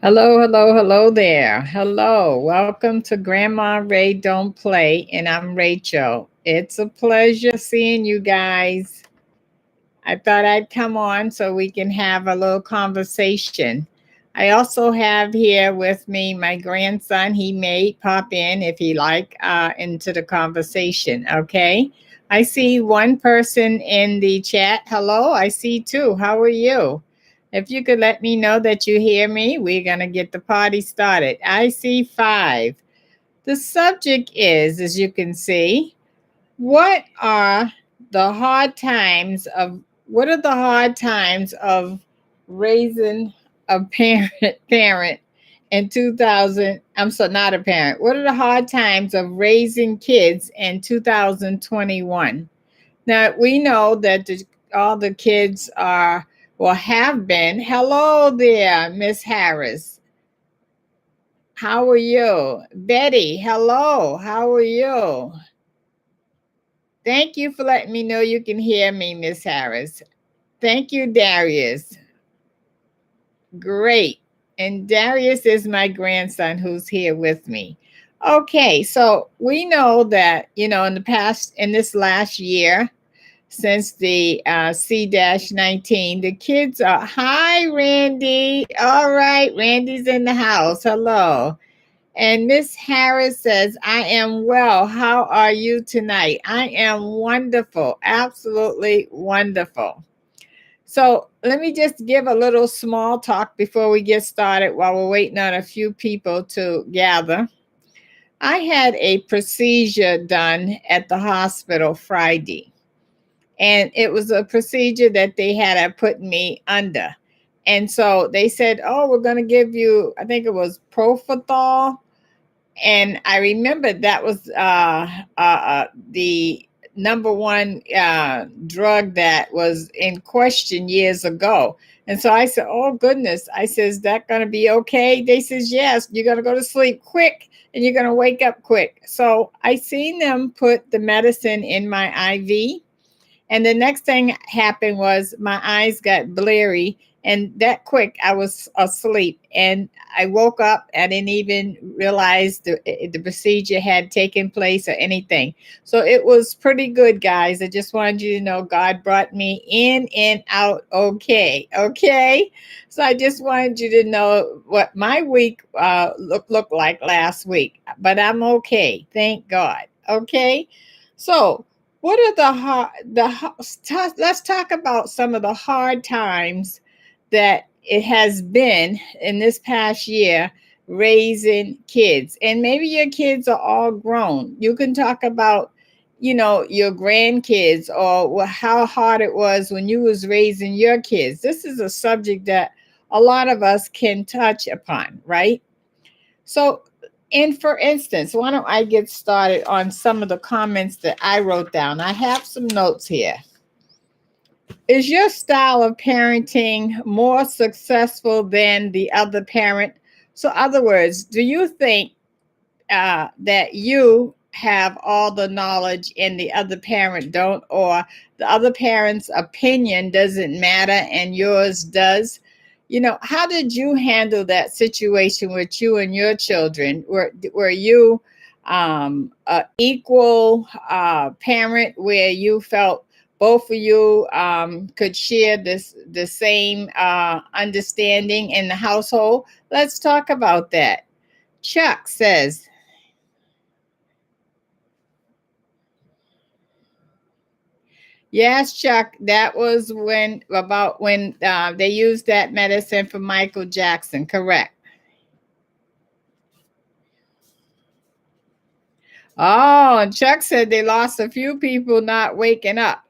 Hello, hello, hello there. Hello. Welcome to Grandma Ray Don't Play, and I'm Rachel. It's a pleasure seeing you guys. I thought I'd come on so we can have a little conversation. I also have here with me my grandson. He may pop in if he like into the conversation. Okay. I see one person in the chat. Hello. I see two. How are you? If you could let me know that you hear me, we're gonna get the party started. I see five. The subject is, as you can see, what are the hard times of what are the hard times of raising a parent in 2000. I'm so not a parent. What are the hard times of raising kids in 2021? Now we know that all the kids are, well, have been. Hello there, Miss Harris. How are you? Betty, hello. How are you? Thank you for letting me know you can hear me, Miss Harris. Thank you, Darius. Great. And Darius is my grandson who's here with me. Okay, so we know that, in this last year, since the C-19, the kids are, hi, Randy. All right, Randy's in the house. Hello. And Miss Harris says, I am well. How are you tonight? I am wonderful. Absolutely wonderful. So let me just give a little small talk before we get started while we're waiting on a few people to gather. I had a procedure done at the hospital Friday, and it was a procedure that they had to put me under. And so they said, oh, we're going to give you, I think it was Profithol. And I remember that was the number one drug that was in question years ago. And so I said, oh, goodness. I said, is that going to be okay? They says, yes, you're going to go to sleep quick and you're going to wake up quick. So I seen them put the medicine in my IV. And the next thing happened was my eyes got blurry, and that quick I was asleep. And I woke up. I didn't even realize the procedure had taken place or anything. So it was pretty good, guys. I just wanted you to know God brought me in and out okay. Okay. So I just wanted you to know what my week looked like last week. But I'm okay. Thank God. Okay. So what are let's talk about some of the hard times that it has been in this past year raising kids. And maybe your kids are all grown. You can talk about, your grandkids, or how hard it was when you was raising your kids. This is a subject that a lot of us can touch upon, right? So, and for instance, why don't I get started on some of the comments that I wrote down? I have some notes here. Is your style of parenting more successful than the other parent? So, other words, do you think that you have all the knowledge and the other parent don't, or the other parent's opinion doesn't matter and yours does? How did you handle that situation with you and your children? Were you equal parent where you felt both of you could share the same understanding in the household? Let's talk about that. Chuck says, yes, Chuck, that was when they used that medicine for Michael Jackson, correct? Oh, Chuck said they lost a few people not waking up.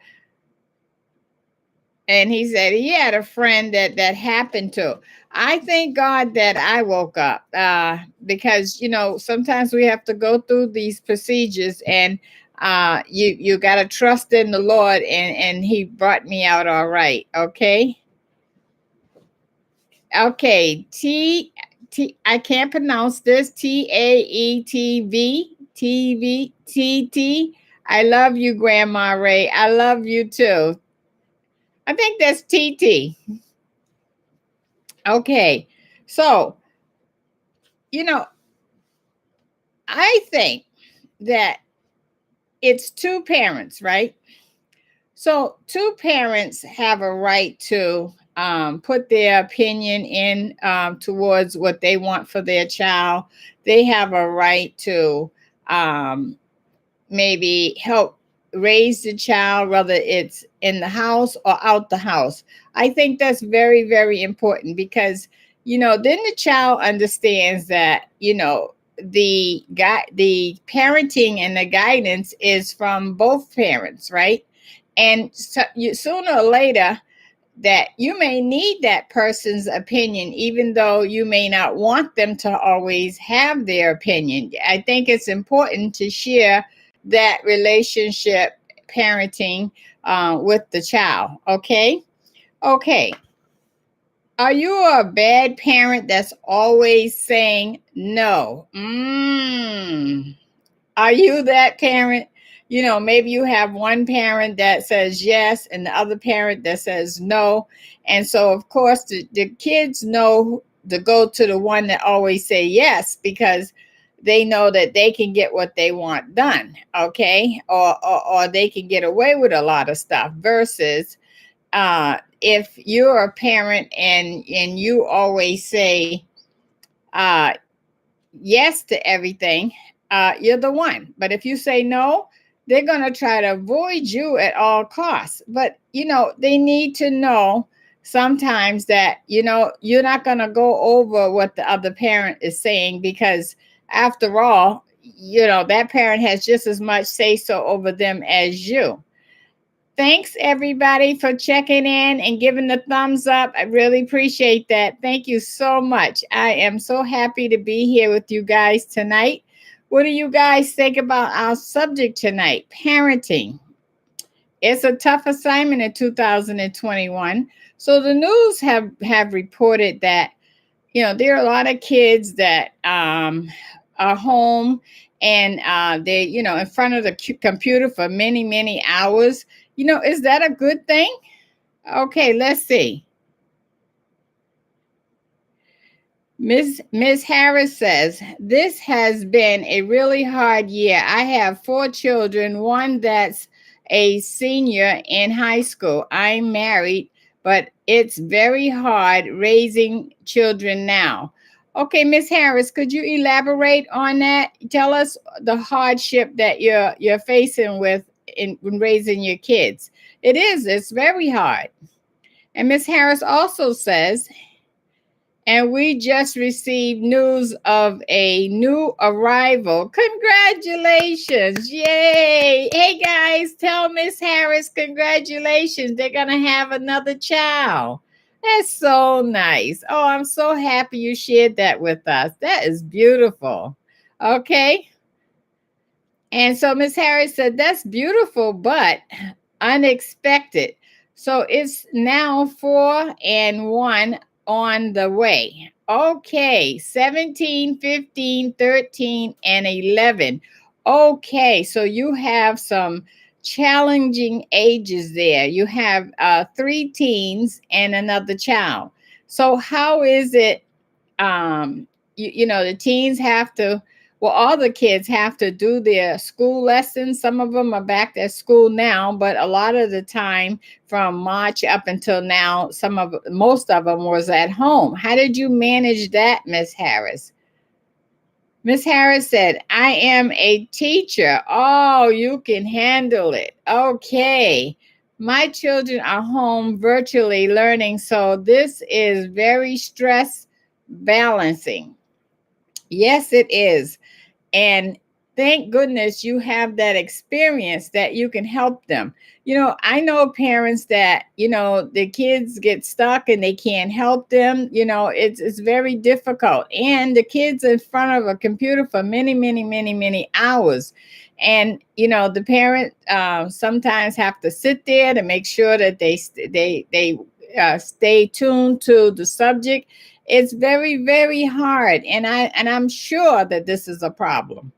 And he said he had a friend that happened to. I thank God that I woke up because, sometimes we have to go through these procedures, and you got to trust in the Lord, and he brought me out all right. Okay. Okay. I can't pronounce this. TAETV. I love you, Grandma Ray. I love you too. I think that's TT. Okay. So you know, I think that it's two parents, right? So two parents have a right to put their opinion in towards what they want for their child. They have a right to um, maybe help raise the child, whether it's in the house or out the house. I think that's very, very important because, then the child understands that, the parenting and the guidance is from both parents, right? And so sooner or later, that you may need that person's opinion, even though you may not want them to always have their opinion. I think it's important to share that relationship parenting with the child. Okay. Okay. Are you a bad parent that's always saying no? Are you that parent? Maybe you have one parent that says yes and the other parent that says no. And so, of course, the kids know to go to the one that always say yes because they know that they can get what they want done, okay? Or they can get away with a lot of stuff versus if you're a parent and you always say, uh, yes to everything, you're the one. But if you say no, they're going to try to avoid you at all costs. But, they need to know sometimes that, you're not going to go over what the other parent is saying because after all, that parent has just as much say so over them as you. Thanks everybody for checking in and giving the thumbs up. I really appreciate that. Thank you so much. I am so happy to be here with you guys tonight. What do you guys think about our subject tonight? Parenting. It's a tough assignment in 2021. So the news have reported that there are a lot of kids that are home and they in front of the computer for many, many hours. Is that a good thing? Okay, let's see. Miss Harris says, this has been a really hard year. I have 4 children, one that's a senior in high school. I'm married, but it's very hard raising children now. Okay, Miss Harris, could you elaborate on that? Tell us the hardship that you're facing with in raising your kids. It's very hard. And Miss Harris also says, and we just received news of a new arrival. Congratulations. Yay. Hey guys, tell Miss Harris congratulations. They're going to have another child. That's so nice. Oh, I'm so happy you shared that with us. That is beautiful. Okay. And so Miss Harris said, that's beautiful, but unexpected. So it's now 4 and 1 on the way. Okay, 17, 15, 13, and 11. Okay, so you have some challenging ages there. You have 3 teens and another child. So how is it? The teens have to, well, all the kids have to do their school lessons. Some of them are back at school now, but a lot of the time from March up until now, most of them was at home. How did you manage that, Miss Harris? Miss Harris said, I am a teacher. Oh, you can handle it. Okay. My children are home virtually learning, so this is very stress balancing. Yes, it is. And thank goodness you have that experience that you can help them. I know parents that, the kids get stuck and they can't help them. It's very difficult. And the kids in front of a computer for many, many, many, many hours. And, the parent sometimes have to sit there to make sure that they stay tuned to the subject. It's very, very hard. And I'm sure that this is a problem.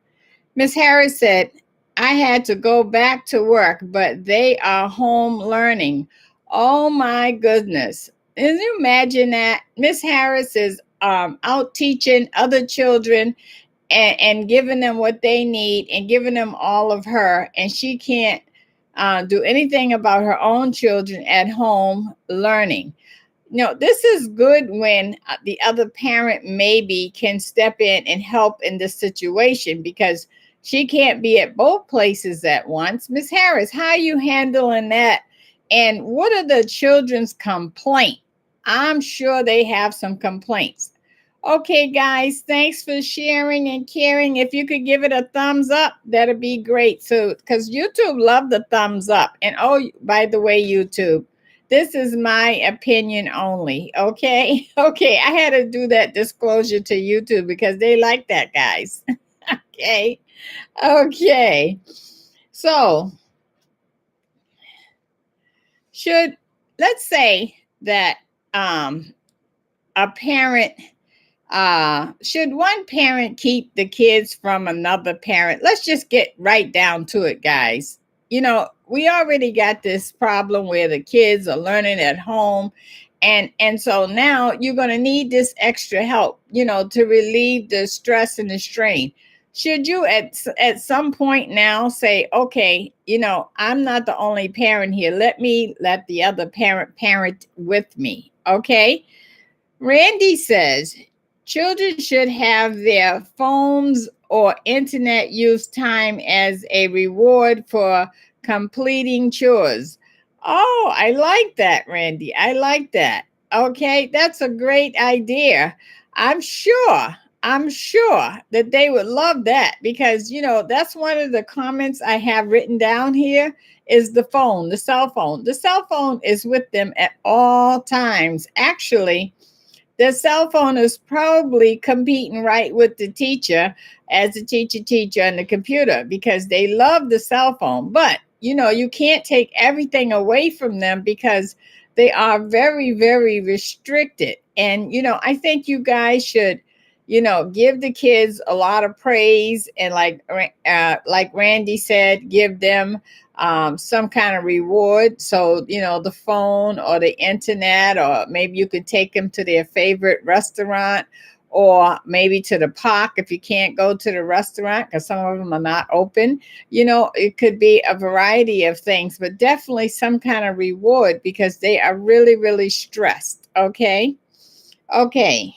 Miss Harris said, I had to go back to work, but they are home learning. Oh my goodness. Can you imagine that? Miss Harris is out teaching other children and giving them what they need and giving them all of her, and she can't do anything about her own children at home learning. No, this is good when the other parent maybe can step in and help in this situation, because she can't be at both places at once. Miss Harris, how are you handling that? And what are the children's complaints? I'm sure they have some complaints. Okay, guys, thanks for sharing and caring. If you could give it a thumbs up, that'd be great. So, because YouTube love the thumbs up. And oh, by the way, YouTube, this is my opinion only. Okay. Okay. I had to do that disclosure to YouTube because they like that, guys. Okay. Okay. So, let's say that a parent, should one parent keep the kids from another parent? Let's just get right down to it, guys. You know, we already got this problem where the kids are learning at home. And so now you're going to need this extra help, you know, to relieve the stress and the strain. Should you at some point now say, okay, you know, I'm not the only parent here. Let the other parent with me. Okay. Randy says children should have their phones or internet use time as a reward for completing chores. Oh, I like that, Randy. I like that. Okay, that's a great idea. I'm sure. I'm sure that they would love that, because, you know, that's one of the comments I have written down here is the phone, the cell phone. The cell phone is with them at all times. Actually, the cell phone is probably competing right with the teacher as a teacher and the computer, because they love the cell phone. But, you know, you can't take everything away from them because they are very, very restricted. And, you know, I think you guys should, you know, give the kids a lot of praise. And like Randy said, give them some kind of reward. So, you know, the phone or the internet, or maybe you could take them to their favorite restaurant, or maybe to the park if you can't go to the restaurant because some of them are not open. You know, it could be a variety of things, but definitely some kind of reward because they are really, really stressed. Okay. Okay.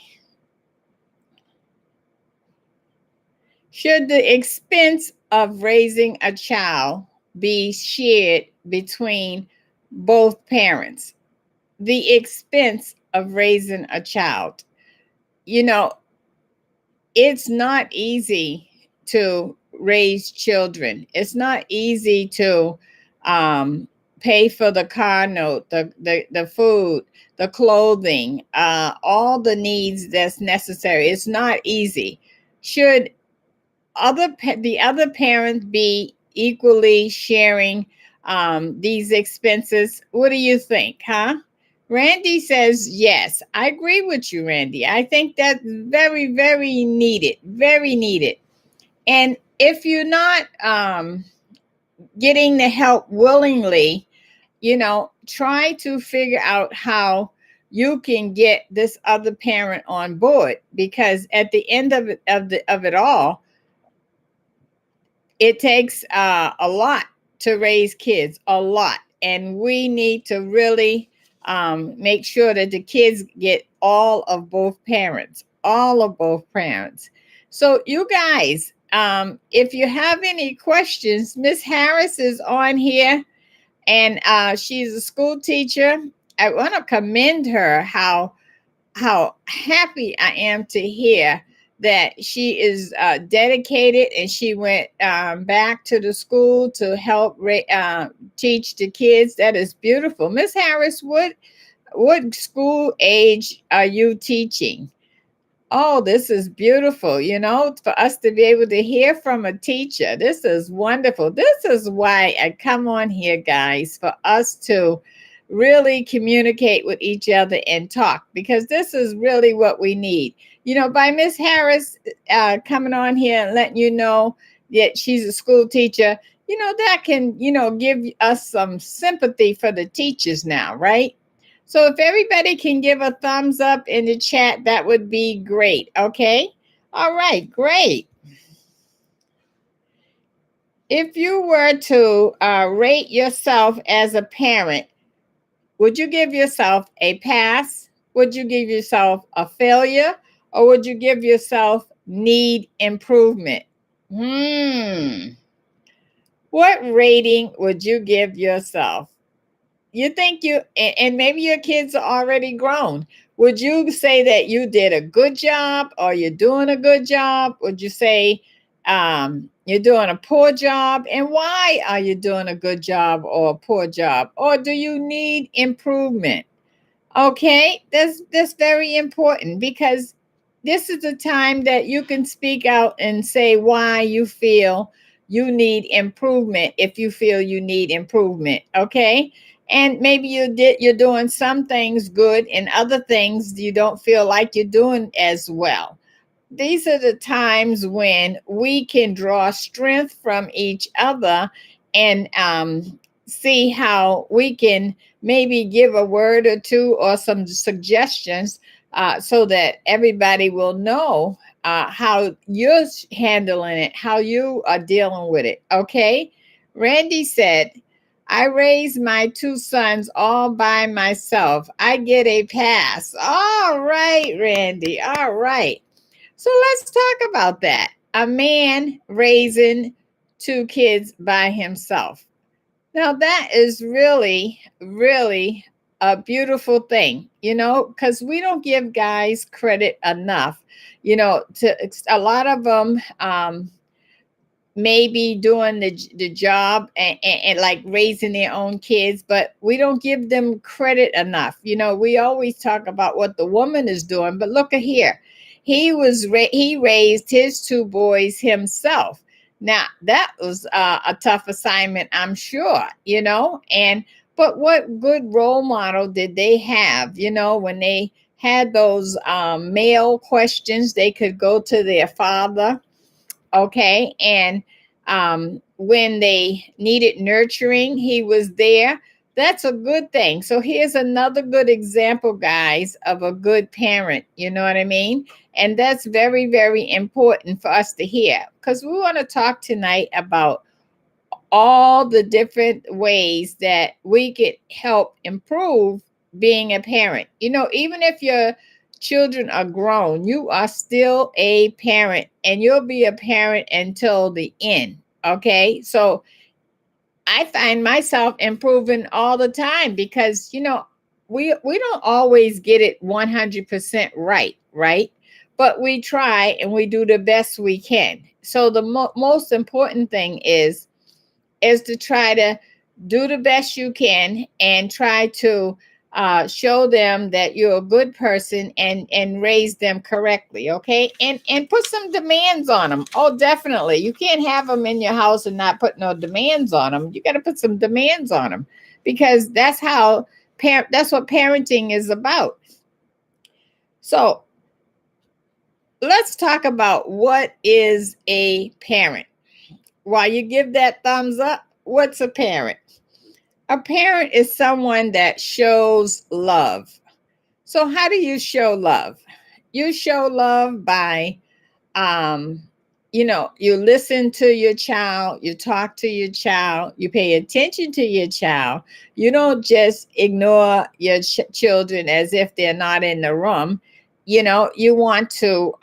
Should the expense of raising a child be shared between both parents? The expense of raising a child. You know, it's not easy to raise children. It's not easy to pay for the car note, the food, the clothing, all the needs that's necessary. It's not easy. Should the other parent be equally sharing these expenses? What do you think, huh? Randy says yes. I agree with you, Randy. I think that's very, very needed. Very needed. And if you're not getting the help willingly, you know, try to figure out how you can get this other parent on board, because at the end of it all, it takes a lot to raise kids, a lot. And we need to really make sure that the kids get all of both parents, all of both parents. So you guys, if you have any questions, Miss Harris is on here, and she's a school teacher. I want to commend her, how happy I am to hear that she is dedicated, and she went back to the school to help teach the kids. That is beautiful. Miss Harris, what school age are you teaching? Oh, this is beautiful. You know, for us to be able to hear from a teacher, this is wonderful. This is why I come on here, guys, for us to really communicate with each other and talk, because this is really what we need. You know, by Miss Harris coming on here and letting you know that she's a school teacher, you know, that can, you know, give us some sympathy for the teachers now, right? So if everybody can give a thumbs up in the chat, that would be great. Okay. All right. Great. If you were to rate yourself as a parent, would you give yourself a pass? Would you give yourself a failure? Or would you give yourself need improvement? What rating would you give yourself? You think and maybe your kids are already grown. Would you say that you did a good job, or you're doing a good job? Would you say you're doing a poor job? And why are you doing a good job or a poor job? Or do you need improvement? Okay, that's very important, because this is the time that you can speak out and say why you feel you need improvement, if you feel you need improvement. Okay. And maybe you're doing some things good and other things you don't feel like you're doing as well. These are the times when we can draw strength from each other, and see how we can maybe give a word or two or some suggestions, so that everybody will know how you're handling it, how you are dealing with it. Okay. Randy said, I raised my two sons all by myself. I get a pass. All right, Randy. All right. So let's talk about that. A man raising two kids by himself. Now, that is really, really a beautiful thing, because we don't give guys credit enough. To a lot of them, maybe doing the job, and like raising their own kids, but we don't give them credit enough. We always talk about what the woman is doing, but look at here. He raised his two boys himself. Now that was a tough assignment, I'm sure. But what good role model did they have? When they had those male questions, they could go to their father. Okay. And when they needed nurturing, he was there. That's a good thing. So here's another good example, guys, of a good parent. You know what I mean? And that's very, very important for us to hear, because we want to talk tonight about all the different ways that we could help improve being a parent. Even if your children are grown, you are still a parent, and you'll be a parent until the end. Okay. So I find myself improving all the time, because, we don't always get it 100% right. Right. But we try and we do the best we can. So the most important thing is to try to do the best you can, and try to show them that you're a good person, and raise them correctly. Okay. And put some demands on them. Oh, definitely. You can't have them in your house and not put no demands on them. You got to put some demands on them, because that's what parenting is about. So let's talk about what is a parent. While you give that thumbs up, what's a parent? A parent is someone that shows love. So how do you show love? You show love by, you listen to your child, you talk to your child, you pay attention to your child. You don't just ignore your children as if they're not in the room. You want to,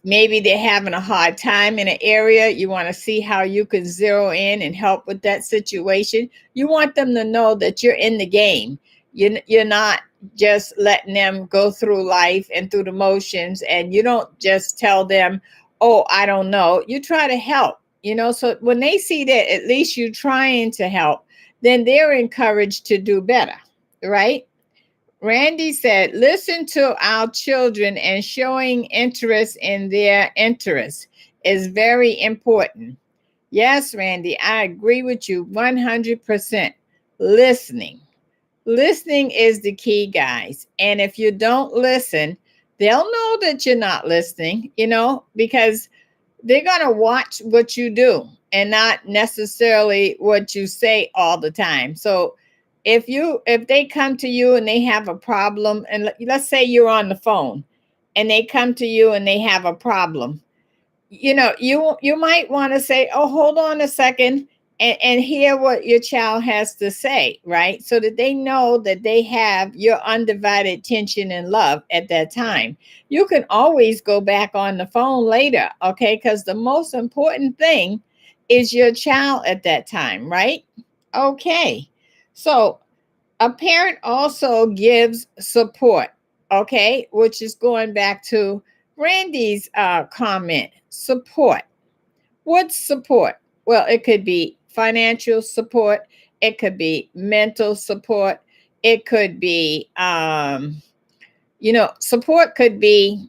maybe they're having a hard time in an area. You want to see how you can zero in and help with that situation. You want them to know that you're in the game. You're not just letting them go through life and through the motions, and you don't just tell them, oh, I don't know. You try to help, so when they see that at least you're trying to help, then they're encouraged to do better, right? Randy said, listen to our children, and showing interest in their interests is very important. Yes, Randy, I agree with you 100%. Listening. Listening is the key, guys. And if you don't listen, they'll know that you're not listening, because they're going to watch what you do and not necessarily what you say all the time. So if they come to you and they have a problem, and let's say you're on the phone and they come to you and they have a problem, you might want to say, oh, hold on a second, and hear what your child has to say, right? So that they know that they have your undivided attention and love at that time. You can always go back on the phone later, okay? Because the most important thing is your child at that time, right? Okay. So a parent also gives support, okay, which is going back to Randy's comment. Support. What's support? Well, it could be financial support, it could be mental support, it could be support could be,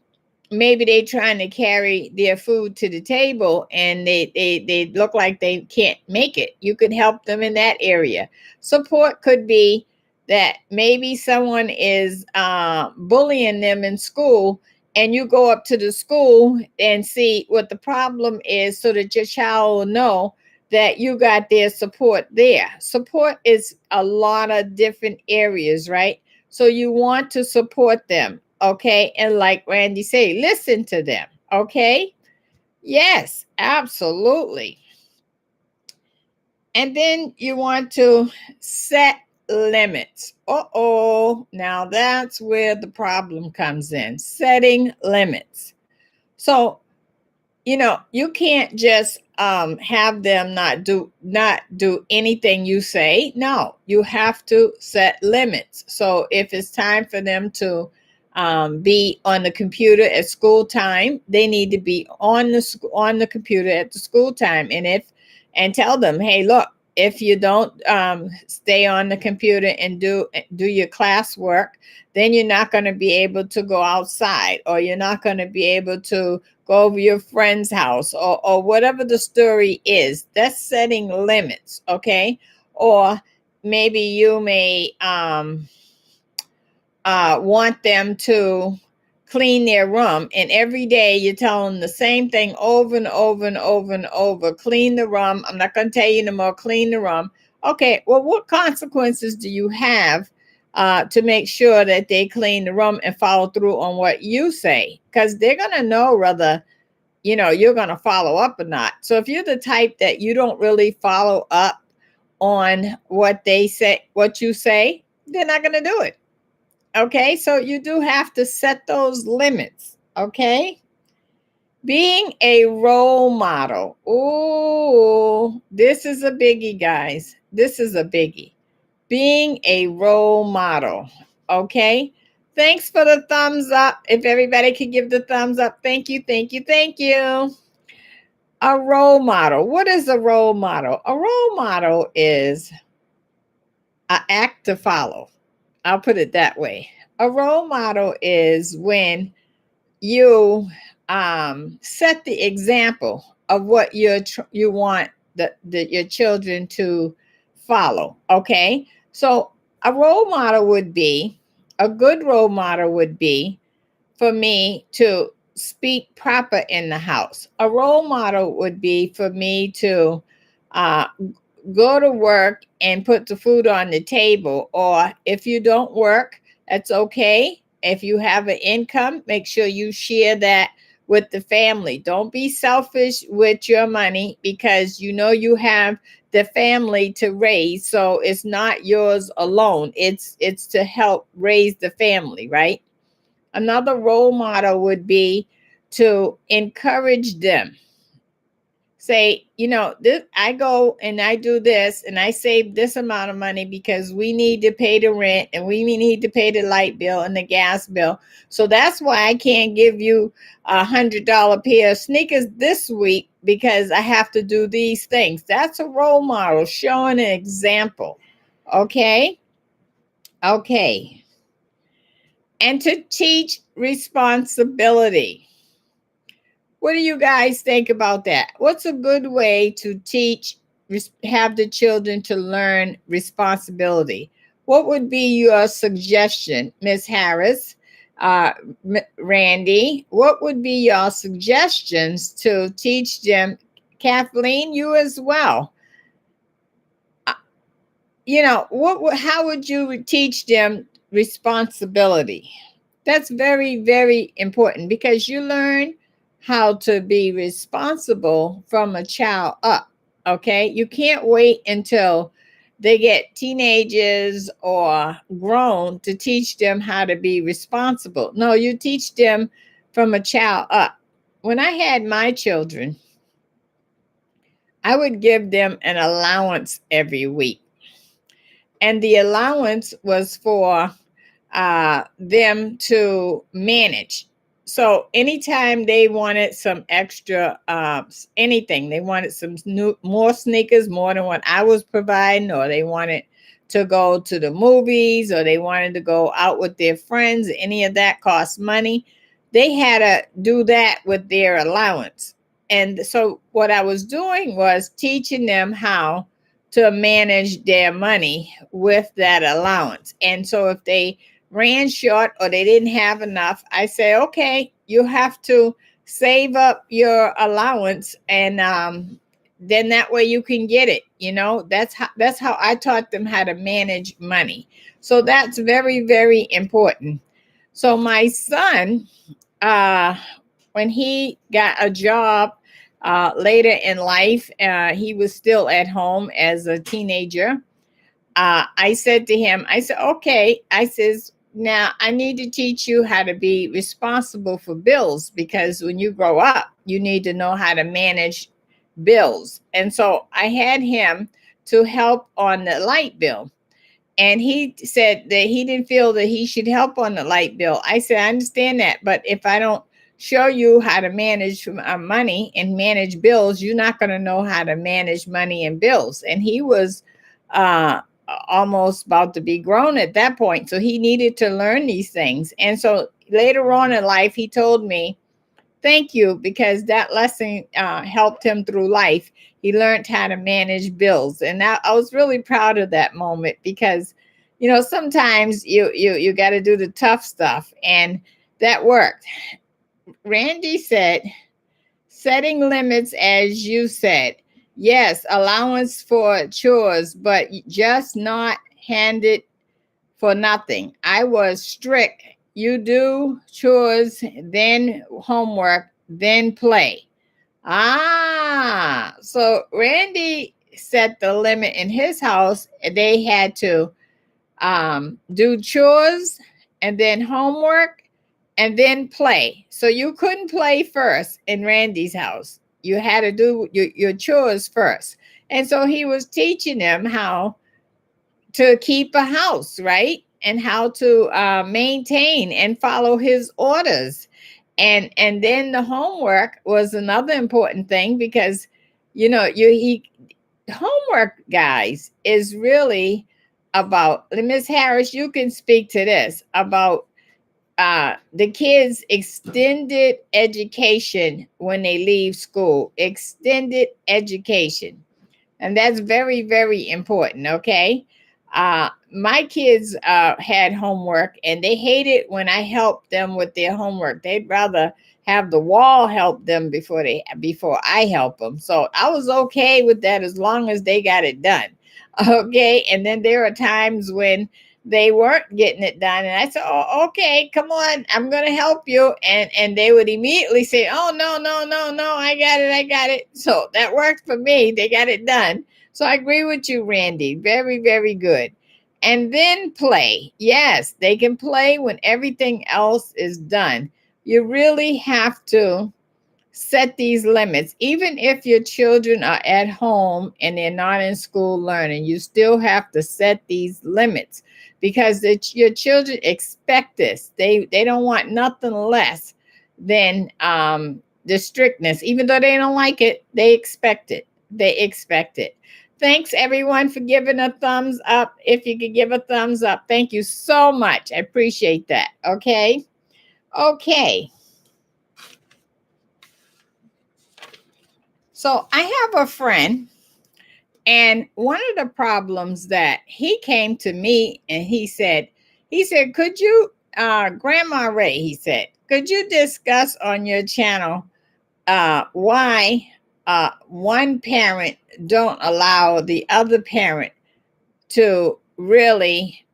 maybe they trying to carry their food to the table and they look like they can't make it. You could help them in that area. Support could be that maybe someone is bullying them in school, and you go up to the school and see what the problem is so that your child will know that you got their support there. Support is a lot of different areas, right? So you want to support them, okay? And like Randy said, listen to them, okay? Yes, absolutely. And then you want to set limits. Uh-oh, now that's where the problem comes in, setting limits. So, you can't just have them not do anything you say. No, you have to set limits. So if it's time for them to be on the computer at school time, they need to be on the computer at the school time. And tell them, hey, look, if you don't stay on the computer and do your classwork, then you're not going to be able to go outside, or you're not going to be able to go over your friend's house, or whatever the story is. That's setting limits, okay? Or maybe you may want them to clean their room, and every day you tell them the same thing over and over and over and over. Clean the room. I'm not going to tell you no more. Clean the room. Okay, well, what consequences do you have to make sure that they clean the room and follow through on what you say? Because they're going to know whether you're going to follow up or not. So if you're the type that you don't really follow up on what they say, what you say, they're not going to do it. Okay, so you do have to set those limits. Okay, being a role model. Oh, this is a biggie, guys. This is a biggie. Being a role model. Okay, thanks for the thumbs up. If everybody could give the thumbs up, thank you, thank you, thank you. A role model. What is a role model? A role model is an act to follow. I'll put it that way. A role model is when you set the example of what you want your children to follow. Okay, so a good role model would be for me to speak proper in the house. A role model would be for me to uh, go to work and put the food on the table. Or if you don't work, that's okay. If you have an income, make sure you share that with the family. Don't be selfish with your money, because you have the family to raise. So it's not yours alone. It's to help raise the family, right? Another role model would be to encourage them. Say, this, I go and I do this and I save this amount of money because we need to pay the rent and we need to pay the light bill and the gas bill. So that's why I can't give you $100 pair of sneakers this week, because I have to do these things. That's a role model, showing an example. Okay. Okay. And to teach responsibility. What do you guys think about that? What's a good way to have the children to learn responsibility? What would be your suggestion, Ms. Harris, Randy? What would be your suggestions to teach them? Kathleen, you as well. how would you teach them responsibility? That's very, very important because you learn how to be responsible from a child up. Okay. You can't wait until they get teenagers or grown to teach them how to be responsible. No, you teach them from a child up. When I had my children, I would give them an allowance every week. And the allowance was for them to manage. So anytime they wanted some extra anything, they wanted some more sneakers, more than what I was providing, or they wanted to go to the movies, or they wanted to go out with their friends, any of that cost money. They had to do that with their allowance. And so what I was doing was teaching them how to manage their money with that allowance. And so if they ran short or they didn't have enough, I say, okay, you have to save up your allowance, and then that way you can get it. That's how I taught them how to manage money. So that's very, very important. So my son, uh, when he got a job later in life, he was still at home as a teenager. I said to him, I said, okay, I says, now I need to teach you how to be responsible for bills, because when you grow up, you need to know how to manage bills. And so I had him to help on the light bill. And he said that he didn't feel that he should help on the light bill. I said, I understand that, but if I don't show you how to manage money and manage bills, you're not going to know how to manage money and bills. And he was uh, almost about to be grown at that point. So he needed to learn these things. And so later on in life, he told me, thank you, because that lesson helped him through life. He learned how to manage bills. And I was really proud of that moment, because, sometimes you got to do the tough stuff. And that worked. Randy said, setting limits, as you said. Yes, allowance for chores, but just not handed for nothing. I was strict. You do chores, then homework, then play. So Randy set the limit in his house. They had to do chores and then homework and then play. So you couldn't play first in Randy's house. You had to do your chores first. And so he was teaching them how to keep a house, right? And how to maintain and follow his orders. And then the homework was another important thing, because homework, guys, is really about, Miss Harris, you can speak to this, about the kids' extended education when they leave school. Extended education. And that's very, very important. Okay. My kids had homework, and they hated when I helped them with their homework. They'd rather have the wall help them before I help them. So I was okay with that as long as they got it done. Okay. And then there are times when they weren't getting it done, and I said, oh, okay, come on, I'm going to help you. And they would immediately say, oh, no, I got it. So that worked for me. They got it done. So I agree with you, Randy. Very, very good. And then play. Yes, they can play when everything else is done. You really have to set these limits. Even if your children are at home and they're not in school learning, you still have to set these limits, because your children expect this. They don't want nothing less than the strictness. Even though they don't like it, they expect it. Thanks, everyone, for giving a thumbs up. If you could give a thumbs up, thank you so much. I appreciate that. Okay. So I have a friend, and one of the problems that he came to me and he said, could you, Grandma Ray, he said, could you discuss on your channel why one parent don't allow the other parent to really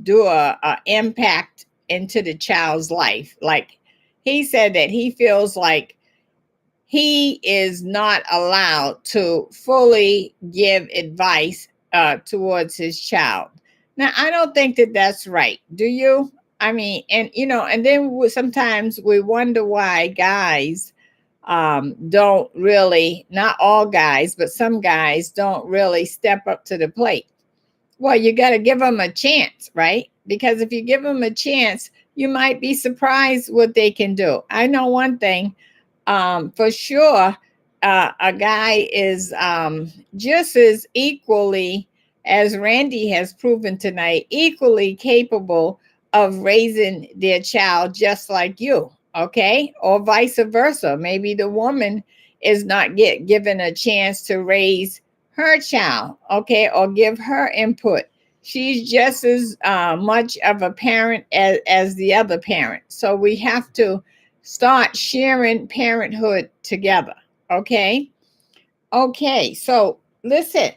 do a impact into the child's life. Like he said that he feels like he is not allowed to fully give advice towards his child. Now, I don't think that that's right. Do you? I mean, and and then sometimes we wonder why guys don't really, not all guys, but some guys don't really step up to the plate. Well, you got to give them a chance, right? Because if you give them a chance, you might be surprised what they can do. I know one thing for sure. A guy is just as equally, as Randy has proven tonight, equally capable of raising their child just like you, okay? Or vice versa. Maybe the woman is not given a chance to raise her child, okay, or give her input. She's just as much of a parent as the other parent. So we have to start sharing parenthood together. Okay. Okay. So listen,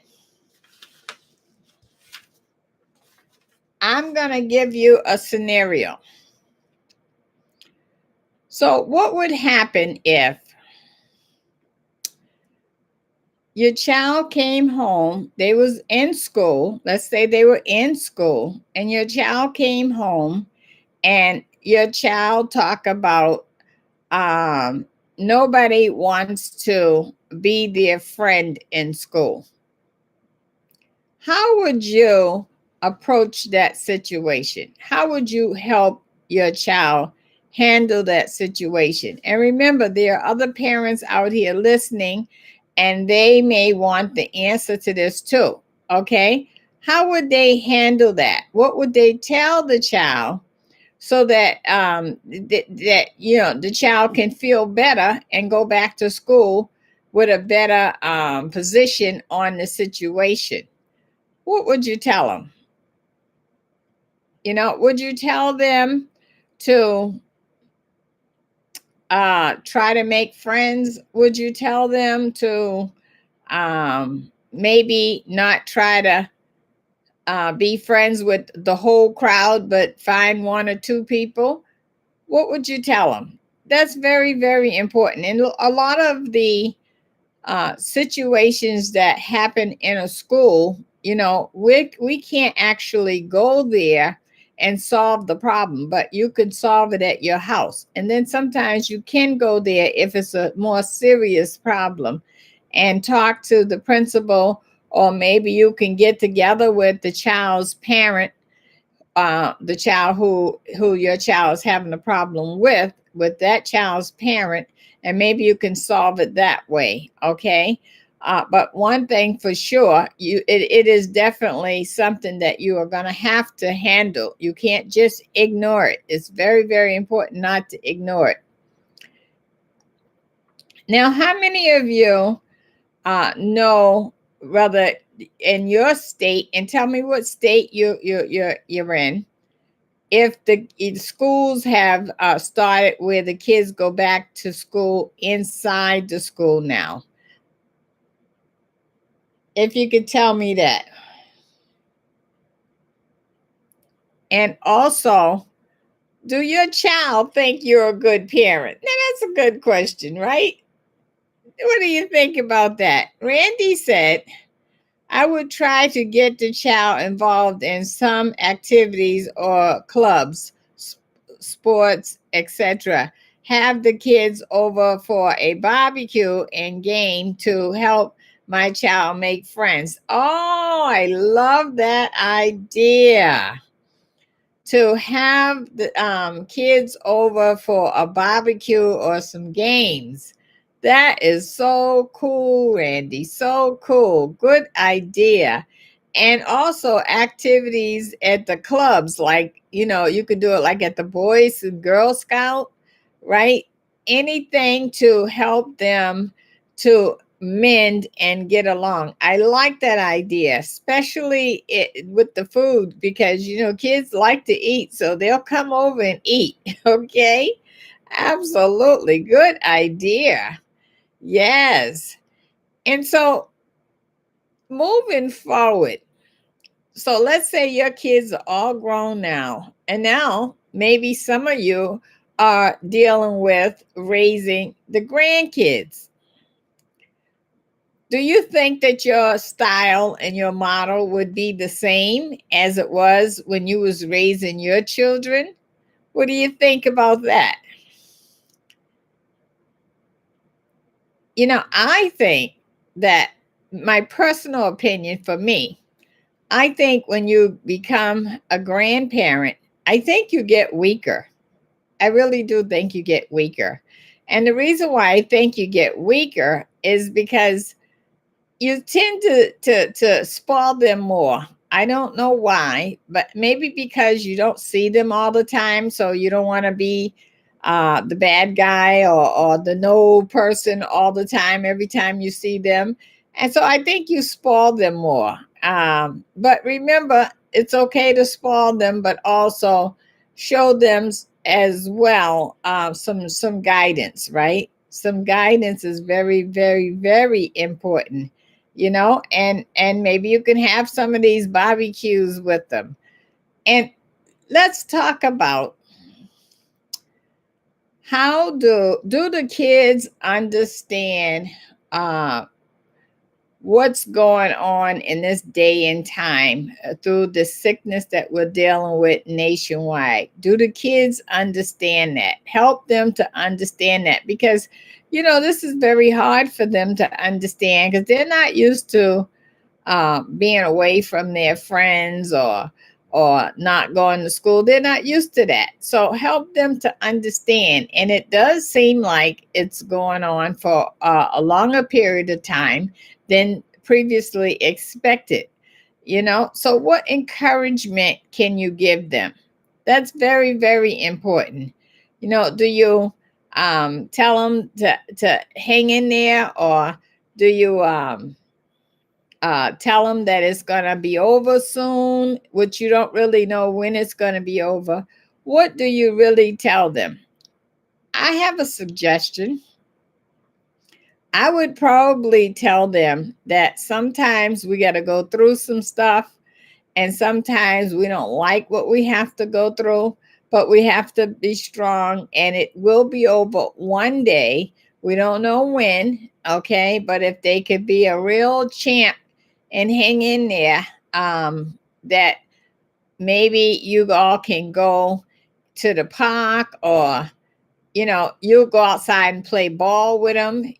I'm going to give you a scenario. So, what would happen if your child came home? They was in school. Let's say they were in school, and your child came home, and your child talk about um, nobody wants to be their friend in school. How would you approach that situation? How would you help your child handle that situation? And remember, there are other parents out here listening, and they may want the answer to this too. Okay. How would they handle that? What would they tell the child so that the child can feel better and go back to school with a better position on the situation? What would you tell them? Would you tell them to try to make friends? Would you tell them to maybe not try to be friends with the whole crowd, but find one or two people? What would you tell them? That's very, very important. And a lot of the situations that happen in a school, we can't actually go there and solve the problem, but you can solve it at your house. And then sometimes you can go there if it's a more serious problem and talk to the principal, or maybe you can get together with the child's parent, the child who your child is having a problem with that child's parent, and maybe you can solve it that way. Okay. But one thing for sure, it is definitely something that you are going to have to handle. You can't just ignore it. It's very, very important not to ignore it. Now, how many of you know, rather, in your state, and tell me what state you're in, if the schools have started where the kids go back to school inside the school now? If you could tell me that. And also, do your child think you're a good parent? Now, that's a good question, right? What do you think about that? Randy said, I would try to get the child involved in some activities or clubs, sports, etc. Have the kids over for a barbecue and game to help my child make friends. Oh, I love that idea. To have the kids over for a barbecue or some games. That is so cool, Randy. So cool. Good idea. And also activities at the clubs, like, you could do it like at the Boys and Girl Scout, right? Anything to help them to mend and get along. I like that idea, especially with the food, because kids like to eat, so they'll come over and eat. Okay, absolutely good idea. Yes. And so moving forward, So let's say your kids are all grown now, and now maybe some of you are dealing with raising the grandkids. Do you think that your style and your model would be the same as it was when you was raising your children? What do you think about that? I think that, my personal opinion for me, I think when you become a grandparent, I think you get weaker. I really do think you get weaker. And the reason why I think you get weaker is because you tend to spoil them more. I don't know why, but maybe because you don't see them all the time, so you don't want to be the bad guy, or the no person all the time every time you see them. And so I think you spoil them more. But remember, it's okay to spoil them, but also show them as well some guidance, right? Some guidance is very, very, very important, and maybe you can have some of these barbecues with them. And let's talk about, how do the kids understand uh what's going on in this day and time, through the sickness that we're dealing with nationwide? Do the kids understand that? Help them to understand that, because this is very hard for them to understand, because they're not used to being away from their friends, or not going to school. They're not used to that. So help them to understand. And it does seem like it's going on for a longer period of time than previously expected. So what encouragement can you give them? That's very, very important. Do you tell them to hang in there, or do you tell them that it's going to be over soon, which you don't really know when it's going to be over? What do you really tell them? I have a suggestion. I would probably tell them that sometimes we got to go through some stuff, and sometimes we don't like what we have to go through, but we have to be strong, and it will be over one day. We don't know when, okay? But if they could be a real champ and hang in there, that maybe you all can go to the park, or you'll go outside and play ball with them.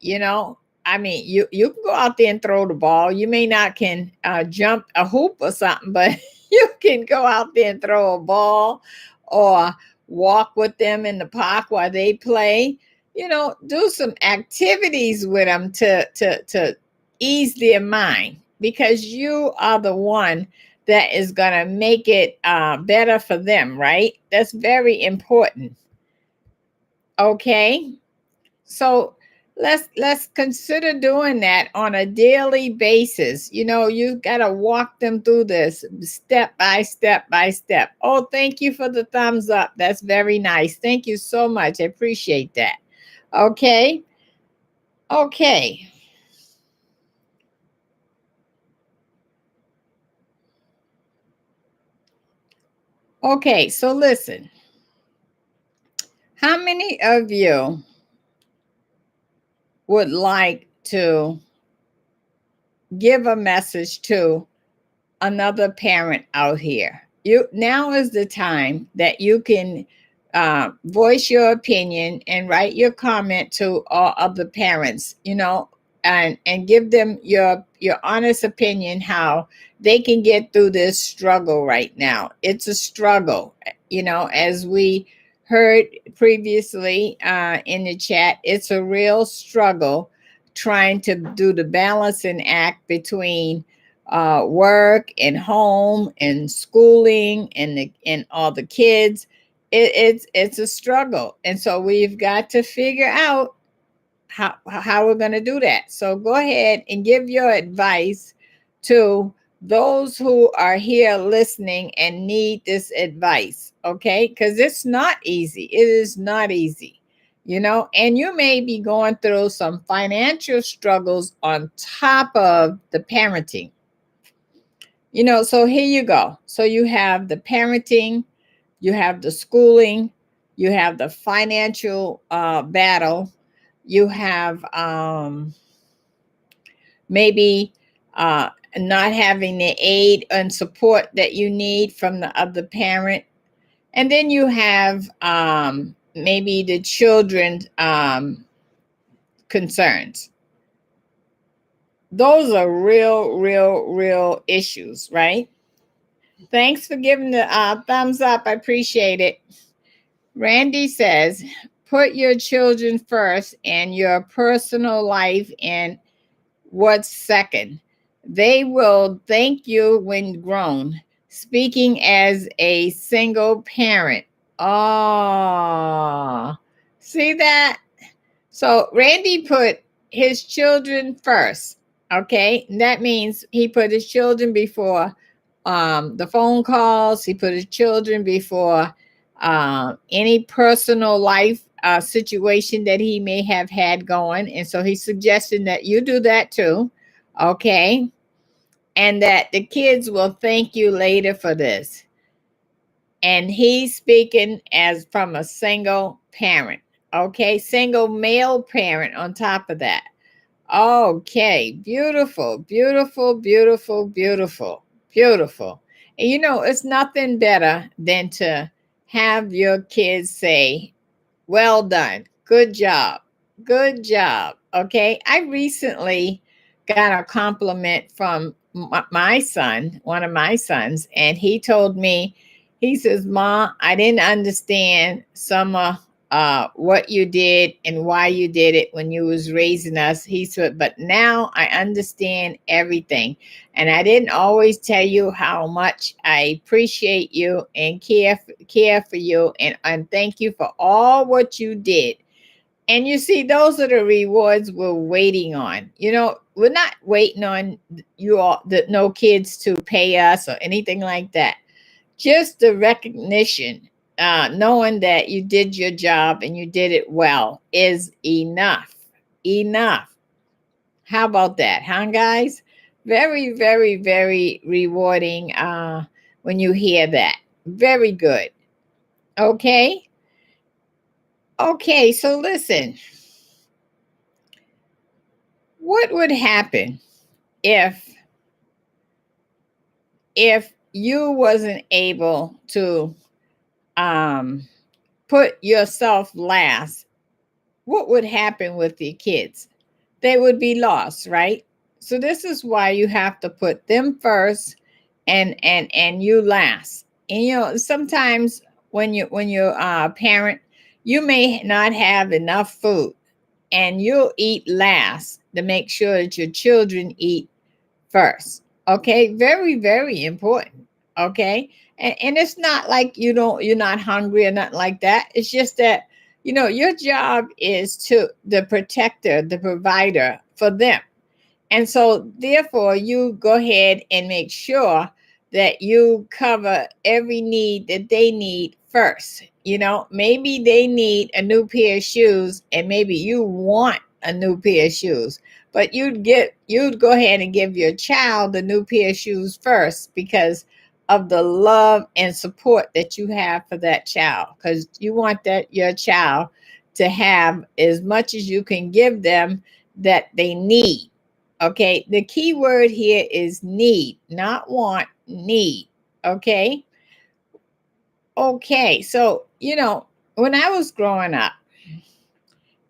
I mean, you can go out there and throw the ball. You may not can jump a hoop or something, but you can go out there and throw a ball, or walk with them in the park while they play. Do some activities with them to ease their mind, because you are the one that is going to make it better for them, right? That's very important. Okay, so let's consider doing that on a daily basis. You got to walk them through this step by step by step. Oh, thank you for the thumbs up. That's very nice. Thank you so much. I appreciate that. Okay. Okay. Okay, so listen. How many of you would like to give a message to another parent out here? Now is the time that you can voice your opinion and write your comment to all other parents, and give them your honest opinion, how they can get through this struggle right now. It's a struggle, as we heard previously in the chat. It's a real struggle trying to do the balancing act between work and home and schooling and all the kids. It's a struggle, and so we've got to figure out how we're going to do that. So go ahead and give your advice to those who are here listening and need this advice, okay? Because it's not easy. It is not easy, and you may be going through some financial struggles on top of the parenting. So here you go. So you have the parenting, you have the schooling, you have the financial battle, you have maybe uh, not having the aid and support that you need from the other parent. And then you have maybe the children's concerns. Those are real, real, real issues, right? Thanks for giving the thumbs up. I appreciate it. Randy says, put your children first and your personal life in what's second. They will thank you when grown. Speaking as a single parent. Oh, see that? So Randy put his children first. Okay. And that means he put his children before the phone calls. He put his children before any personal life situation that he may have had going. And so he's suggesting that you do that too. Okay. And that the kids will thank you later for this. And he's speaking as from a single parent. Okay. Single male parent on top of that. Okay. Beautiful, beautiful, beautiful, beautiful, beautiful. And it's nothing better than to have your kids say, well done. Good job. Good job. Okay. I recently got a compliment from my son, one of my sons, and he told me, he says, Ma, I didn't understand some of what you did and why you did it when you was raising us. He said, but now I understand everything. And I didn't always tell you how much I appreciate you and care for you and thank you for all what you did. And you see, those are the rewards we're waiting on. We're not waiting on you all, no kids to pay us or anything like that. Just the recognition, knowing that you did your job and you did it well is enough. Enough. How about that, huh, guys? Very, very, very rewarding when you hear that. Very good. Okay. Okay, so listen. What would happen if you wasn't able to put yourself last? What would happen with the kids? They would be lost, right? So this is why you have to put them first and you last. And sometimes when you're a parent, you may not have enough food and you'll eat last to make sure that your children eat first. Okay, very, very important. Okay. And it's not like you're not hungry or nothing like that. It's just that your job is to the protector, the provider for them. And so therefore you go ahead and make sure that you cover every need that they need first. Maybe they need a new pair of shoes and maybe you want a new pair of shoes, but you'd go ahead and give your child the new pair of shoes first because of the love and support that you have for that child, because you want that your child to have as much as you can give them that they need. Okay, the key word here is need, not want, need. Okay. Okay, so when I was growing up,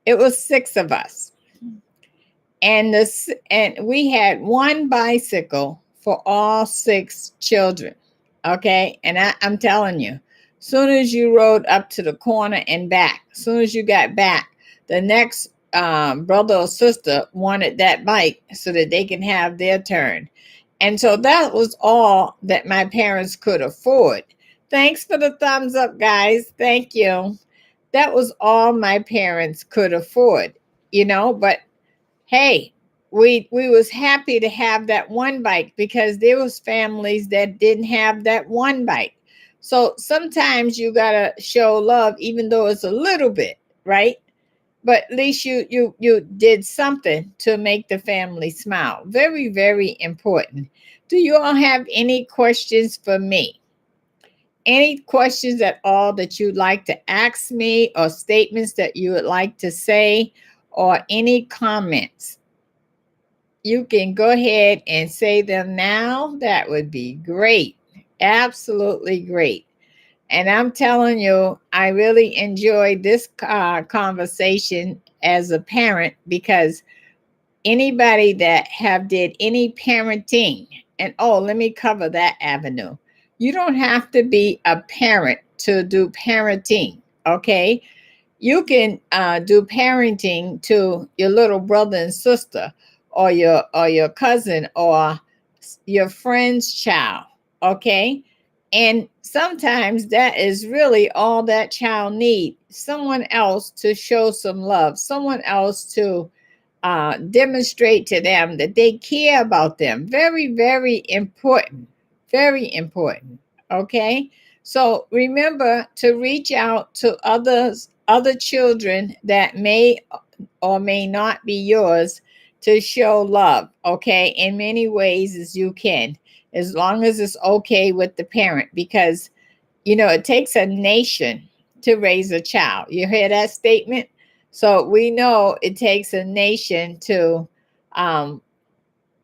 it was 6 of us. And we had one bicycle for all 6 children. Okay. And I'm telling you, soon as you rode up to the corner and back, soon as you got back, the next brother or sister wanted that bike so that they can have their turn. And so that was all that my parents could afford. Thanks for the thumbs up, guys. Thank you. That was all my parents could afford, but hey, we was happy to have that one bike because there was families that didn't have that one bike. So sometimes you gotta show love, even though it's a little bit, right? But at least you did something to make the family smile. Very, very important. Do you all have any questions for me? Any questions at all that you'd like to ask me, or statements that you would like to say, or any comments? You can go ahead and say them now. That would be great. Absolutely great. And I'm telling you, I really enjoyed this conversation as a parent, because anybody that have did any parenting, and oh, let me cover that avenue. You don't have to be a parent to do parenting, okay? You can do parenting to your little brother and sister, or your cousin, or your friend's child, okay? And sometimes that is really all that child need, someone else to show some love, someone else to demonstrate to them that they care about them. Very, very important. Very important. Okay. So remember to reach out to other children that may or may not be yours, to show love. Okay. In many ways as you can, as long as it's okay with the parent, because it takes a nation to raise a child. You hear that statement? So we know it takes a nation to um,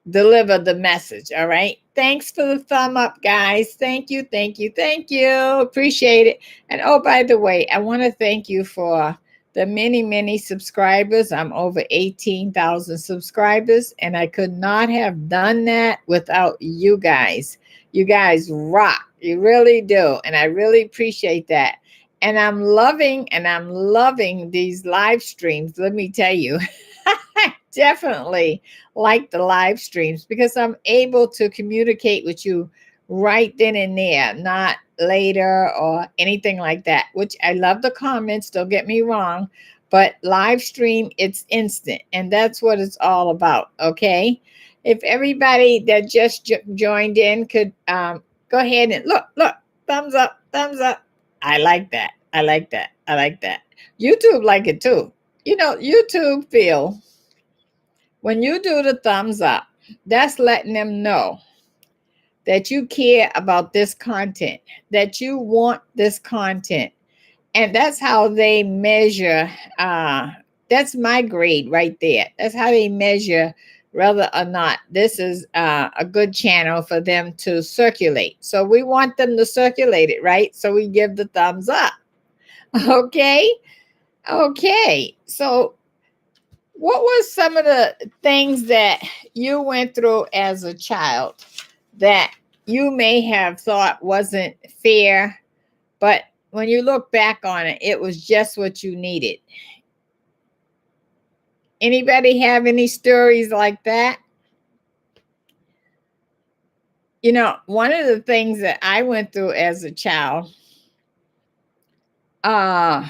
deliver the message. All right. Thanks for the thumb up, guys. Thank you. Thank you. Thank you. Appreciate it. And oh, by the way, I want to thank you for the many, many subscribers. I'm over 18,000 subscribers, and I could not have done that without you guys. You guys rock. You really do. And I really appreciate that. And I'm loving these live streams. Let me tell you, definitely like the live streams, because I'm able to communicate with you right then and there, not later or anything like that, which I love the comments, don't get me wrong, but live stream, it's instant, and that's what it's all about. Okay. If everybody that just joined in could go ahead and look, thumbs up, thumbs up. I like that. I like that. I like that. YouTube like it too. YouTube feel when you do the thumbs up, that's letting them know that you care about this content, that you want this content. And that's how they measure. That's my grade right there. That's how they measure whether or not this is a good channel for them to circulate. So we want them to circulate it, right? So we give the thumbs up. Okay. Okay. So what was some of the things that you went through as a child that you may have thought wasn't fair, but when you look back on it, it was just what you needed? Anybody have any stories like that? One of the things that I went through as a child, Fox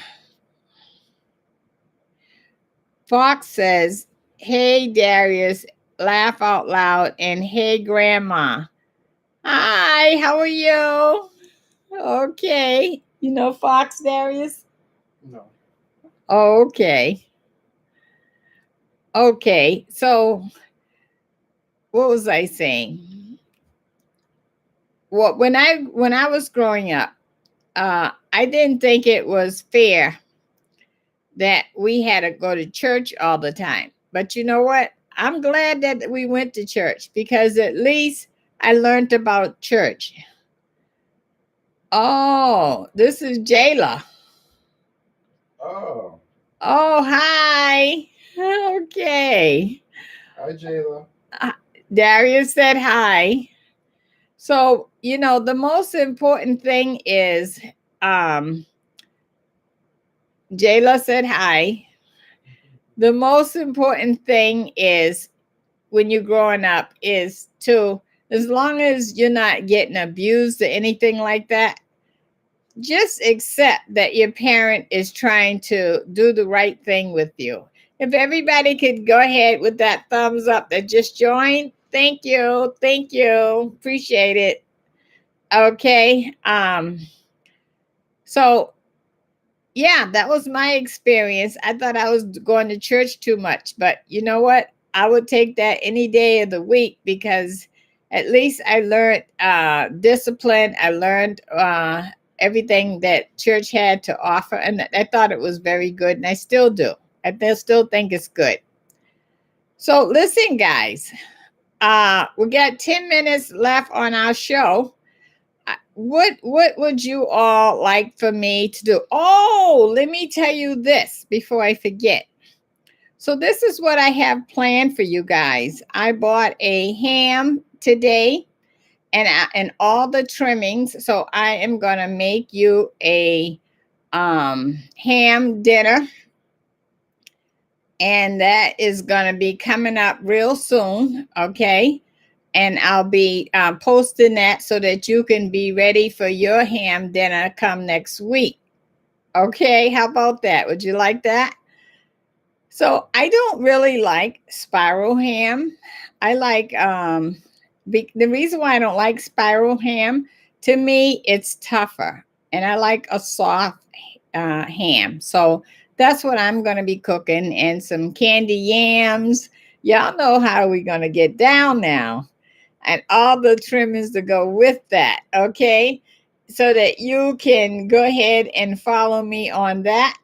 says, "Hey, Darius, laugh out loud," and "Hey, Grandma." Hi, how are you? Okay. Fox, Darius? No. Okay. Okay. So, what was I saying? Well, when I was growing up, I didn't think it was fair that we had to go to church all the time. But you know what? I'm glad that we went to church, because at least I learned about church. Oh, this is Jayla. Oh. Oh, hi. Okay. Hi, Jayla. Darius said hi. So, the most important thing is, Jayla said hi. The most important thing is, when you're growing up, is to, as long as you're not getting abused or anything like that, just accept that your parent is trying to do the right thing with you. If everybody could go ahead with that thumbs up that just joined, thank you. Thank you. Appreciate it. Okay. So yeah, that was my experience. I thought I was going to church too much, but you know what? I would take that any day of the week, because at least I learned discipline. I learned everything that church had to offer, and I thought it was very good, and I still do. Still think it's good. So listen, guys, we got 10 minutes left on our show. What would you all like for me to do? Oh, let me tell you this before I forget. So this is what I have planned for you guys. I bought a ham today and all the trimmings. So I am gonna make you a ham dinner, and that is gonna be coming up real soon. Okay. And I'll be posting that so that you can be ready for your ham dinner come next week. Okay, how about that? Would you like that? So I don't really like spiral ham. I like the reason why I don't like spiral ham, to me it's tougher, and I like a soft ham. So that's what I'm going to be cooking, and some candy yams. Y'all know how we're going to get down now, and all the trimmings to go with that. Okay, so that you can go ahead and follow me on that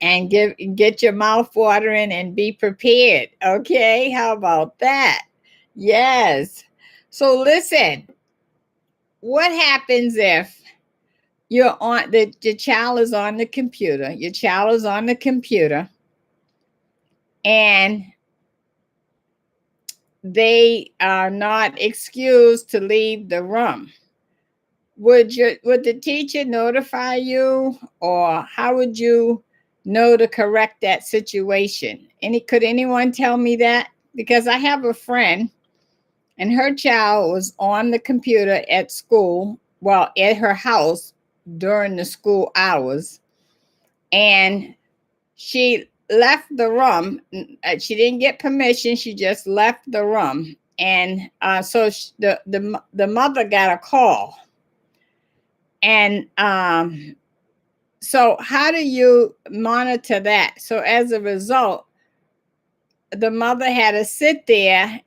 and get your mouth watering and be prepared. Okay, how about that? Yes. So listen, what happens if you're on your child is on the computer? Your child is on the computer and they are not excused to leave the room. Would the teacher notify you, or how would you know to correct that situation? Could anyone tell me that? Because I have a friend and her child was on the computer at school, well, at her house during the school hours, and she left the room. She didn't get permission. She just left the room, and so the mother got a call. And so how do you monitor that? So as a result, the mother had to sit there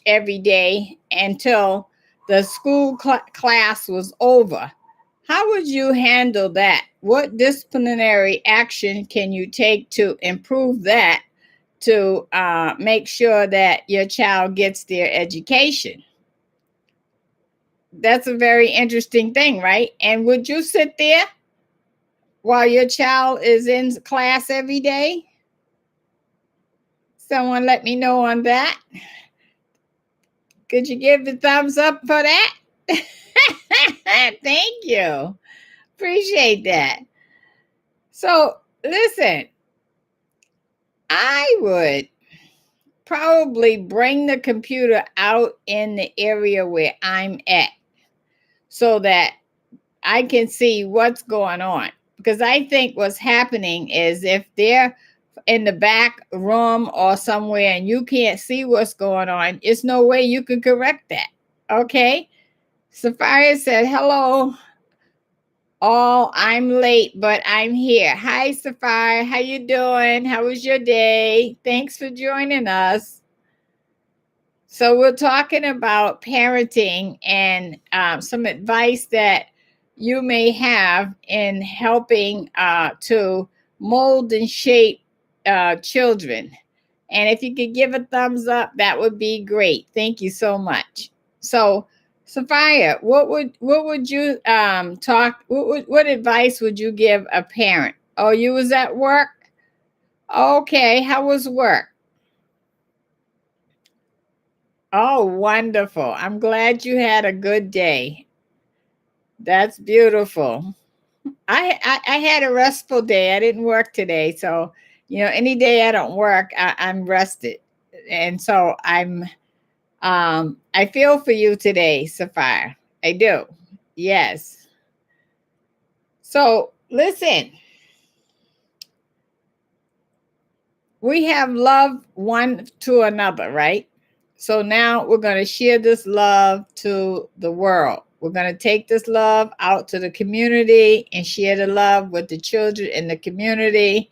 every day until the school class was over. How would you handle that? What disciplinary action can you take to improve that, to make sure that your child gets their education? That's a very interesting thing, right? And would you sit there while your child is in class every day? Someone let me know on that. Could you give the thumbs up for that? Thank you. Appreciate that. So, listen, I would probably bring the computer out in the area where I'm at so that I can see what's going on. Because I think what's happening is if they're in the back room or somewhere and you can't see what's going on, it's no way you can correct that. Okay? Sapphire said, hello, all. I'm late, but I'm here. Hi, Sapphire. How you doing? How was your day? Thanks for joining us. So we're talking about parenting and some advice that you may have in helping to mold and shape children. And if you could give a thumbs up, that would be great. Thank you so much. So, Sophia, what would you what advice would you give a parent? Oh, you was at work? Okay, how was work? Oh, wonderful. I'm glad you had a good day. That's beautiful. I had a restful day. I didn't work today. So, any day I don't work, I'm rested. And so I feel for you today, Sapphire. I do. Yes. So listen, we have love one to another, right? So now we're going to share this love to the world. We're going to take this love out to the community and share the love with the children in the community.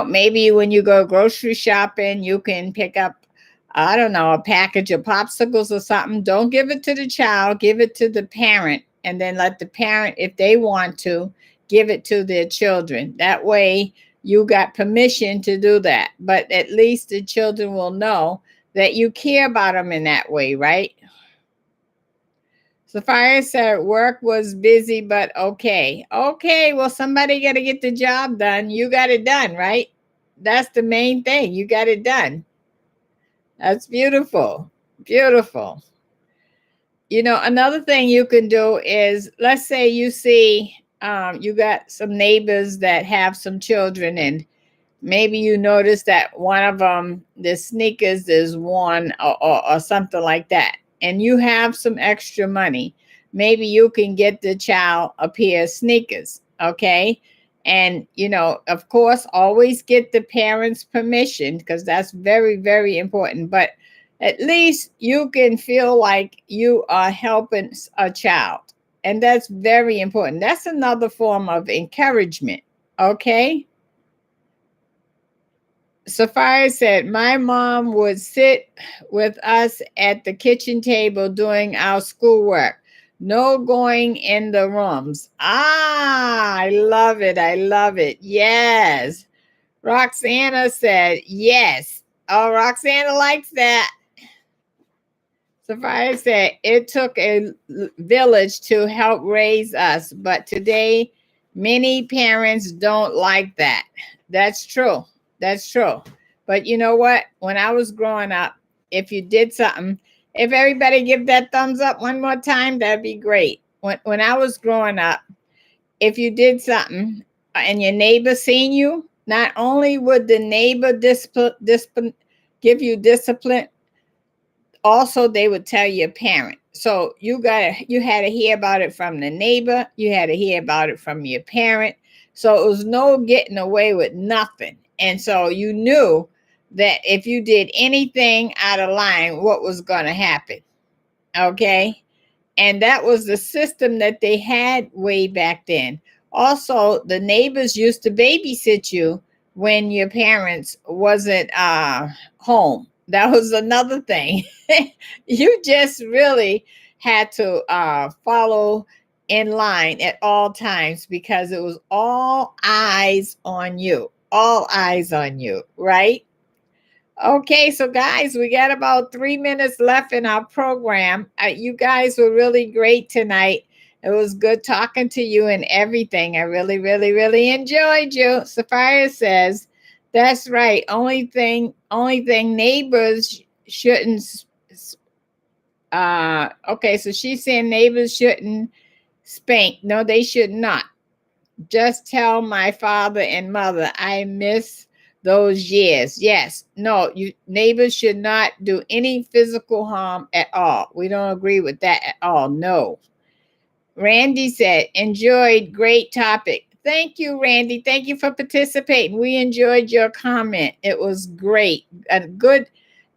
Maybe when you go grocery shopping, you can pick up I don't know, a package of popsicles or something, don't give it to the child, give it to the parent, and then let the parent, if they want to, give it to their children. That way, you got permission to do that. But at least the children will know that you care about them in that way, right? Sapphire said work was busy, but okay. Okay, well, somebody got to get the job done. You got it done, right? That's the main thing. You got it done. That's beautiful. Beautiful. You know, another thing you can do is, let's say you see you got some neighbors that have some children, and maybe you notice that one of them, the sneakers is worn, or something like that, and you have some extra money. Maybe you can get the child a pair of sneakers, okay? And, you know, of course, always get the parents' permission, because that's very, very important. But at least you can feel like you are helping a child. And that's very important. That's another form of encouragement, okay? Sapphire said, my mom would sit with us at the kitchen table doing our schoolwork. No going in the rooms. Ah, I love it. I love it. Yes. Roxana said, yes. Oh, Roxana likes that. Sapphire said, it took a village to help raise us, but today many parents don't like that. That's true. That's true. But you know what? When I was growing up, if you did something, if everybody give that thumbs up one more time, that'd be great. When I was growing up, if you did something and your neighbor seen you, not only would the neighbor give you discipline, also they would tell your parent. So you had to hear about it from the neighbor, you had to hear about it from your parent. So it was no getting away with nothing. And so you knew that if you did anything out of line, what was going to happen. Okay. And that was the system that they had way back then. Also, the neighbors used to babysit you when your parents wasn't home. That was another thing. You just really had to follow in line at all times, because it was all eyes on you. All eyes on you, right? Okay, so guys, we got about 3 minutes left in our program. You guys were really great tonight. It was good talking to you and everything. I really, really, really enjoyed you. Sapphire says, that's right. Only thing neighbors shouldn't. Okay, so she's saying neighbors shouldn't spank. No, they should not. Just tell my father and mother I miss those years. Yes. No, you neighbors should not do any physical harm at all. We don't agree with that at all. No. Randy said, enjoyed, great topic. Thank you, Randy. Thank you for participating. We enjoyed your comment. It was great. A good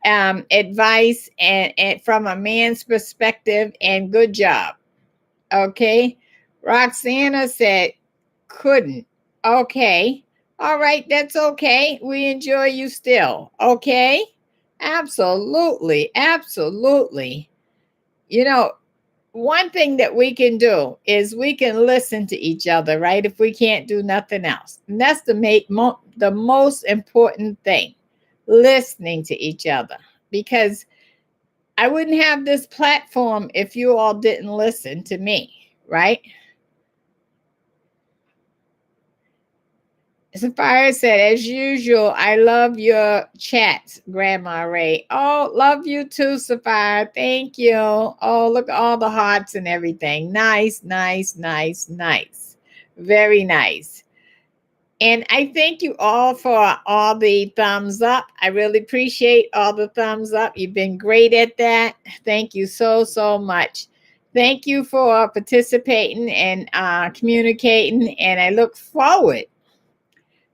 advice and from a man's perspective, and good job. Okay. Roxana said, couldn't. Okay. All right. That's okay. We enjoy you still. Okay. Absolutely. Absolutely. You know, one thing that we can do is we can listen to each other, right? If we can't do nothing else. And that's the most important thing, listening to each other. Because I wouldn't have this platform if you all didn't listen to me, right? Sapphire said, as usual, I love your chats, Grandma Ray. Oh, love you too, Sapphire. Thank you. Oh, look at all the hearts and everything. Nice, nice, nice, nice. Very nice. And I thank you all for all the thumbs up. I really appreciate all the thumbs up. You've been great at that. Thank you so, so much. Thank you for participating and communicating. And I look forward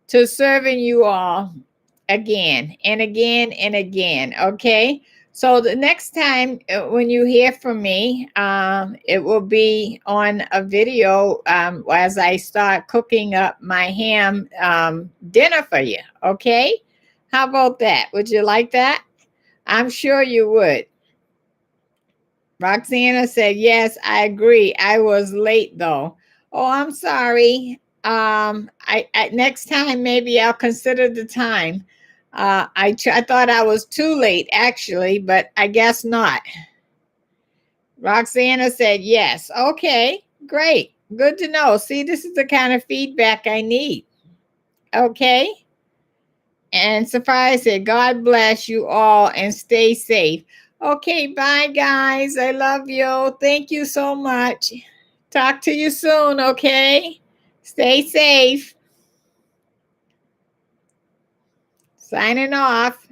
to serving you all again and again and again. Okay. So the next time when you hear from me, it will be on a video as I start cooking up my ham dinner for you. Okay. How about that? Would you like that? I'm sure you would. Roxana said, yes, I agree. I was late though. Oh, I'm sorry. I next time maybe I'll consider the time. I thought I was too late actually, but I guess not. Roxana said, yes. Okay, great. Good to know. See, this is the kind of feedback I need. Okay. And Sophia said, God bless you all and stay safe. Okay, bye, guys. I love you. Thank you so much. Talk to you soon, okay? Stay safe. Signing off.